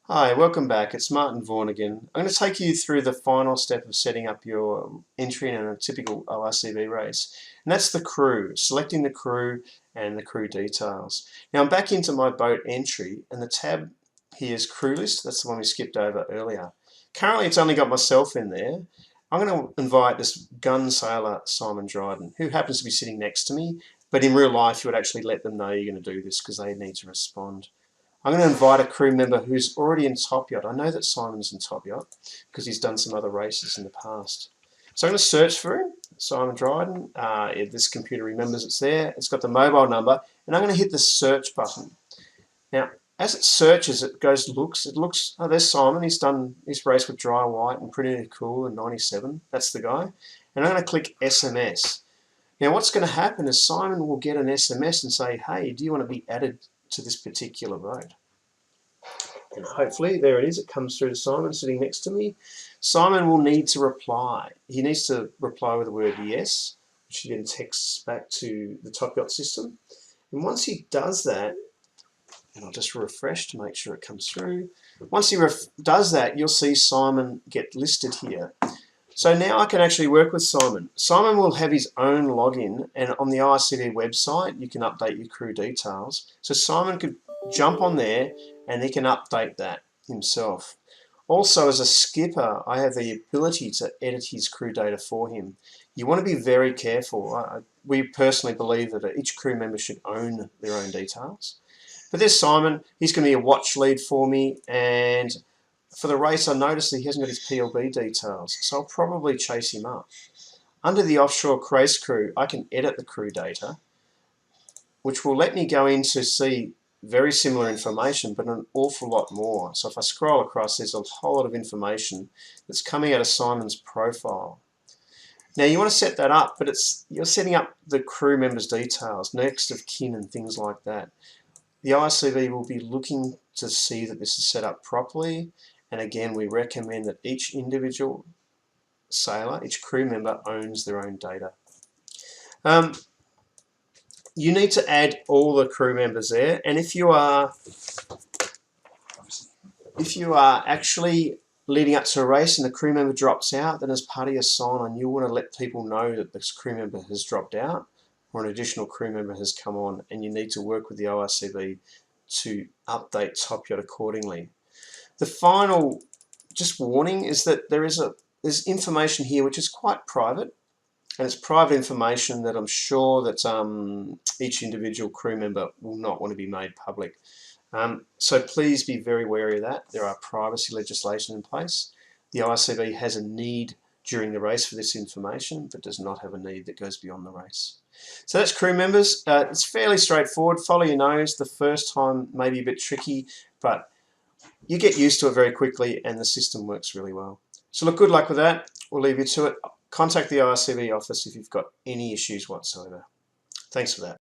Hi, welcome back. It's Martin Vaughan again. I'm going to take you through the final step of setting up your entry in a typical ORCV race, and that's the crew, selecting the crew and the crew details. Now I'm back into my boat entry, and the tab here is crew list. That's the one we skipped over earlier. Currently it's only got myself in there. I'm going to invite this gun sailor Simon Dryden, who happens to be sitting next to me, but in real life you would actually let them know you're going to do this because they need to respond. I'm going to invite a crew member who's already in TopYacht. I know that Simon's in TopYacht because he's done some other races in the past. So I'm going to search for him, Simon Dryden. This computer remembers it's there. It's got the mobile number, and I'm going to hit the search button. Now, as it searches, it looks, oh, there's Simon. He's done his race with dry white and pretty cool in 97. That's the guy. And I'm going to click SMS. Now, what's going to happen is Simon will get an SMS and say, hey, do you want to be added to this particular boat? And hopefully, there it is, it comes through to Simon sitting next to me. Simon will need to reply. He needs to reply with the word yes, which he then texts back to the TopYacht system. And once he does that, and I'll just refresh to make sure it comes through. Once he does that, you'll see Simon get listed here. So now I can actually work with Simon. Simon will have his own login, and on the ORCV website you can update your crew details. So Simon could jump on there and he can update that himself. Also, as a skipper, I have the ability to edit his crew data for him. You want to be very careful. We personally believe that each crew member should own their own details. But there's Simon. He's going to be a watch lead for me, and for the race, I noticed that he hasn't got his PLB details, so I'll probably chase him up. Under the offshore race crew, I can edit the crew data, which will let me go in to see very similar information, but an awful lot more. So if I scroll across, there's a whole lot of information that's coming out of Simon's profile. Now you want to set that up, but you're setting up the crew members' details, next of kin and things like that. The ORCV will be looking to see that this is set up properly. And again, we recommend that each individual sailor, each crew member owns their own data. You need to add all the crew members there, and if you are actually leading up to a race and the crew member drops out, then as part of your sign-on, you want to let people know that this crew member has dropped out or an additional crew member has come on, and you need to work with the ORCV to update TopYacht accordingly. The final just warning is that there's information here which is quite private, and it's private information that I'm sure that each individual crew member will not want to be made public. So please be very wary of that. There are privacy legislation in place. The ORCV has a need during the race for this information, but does not have a need that goes beyond the race. So that's crew members. It's fairly straightforward. Follow your nose. The first time may be a bit tricky, but you get used to it very quickly and the system works really well. So look, good luck with that. We'll leave you to it. Contact the ORCV office if you've got any issues whatsoever. Thanks for that.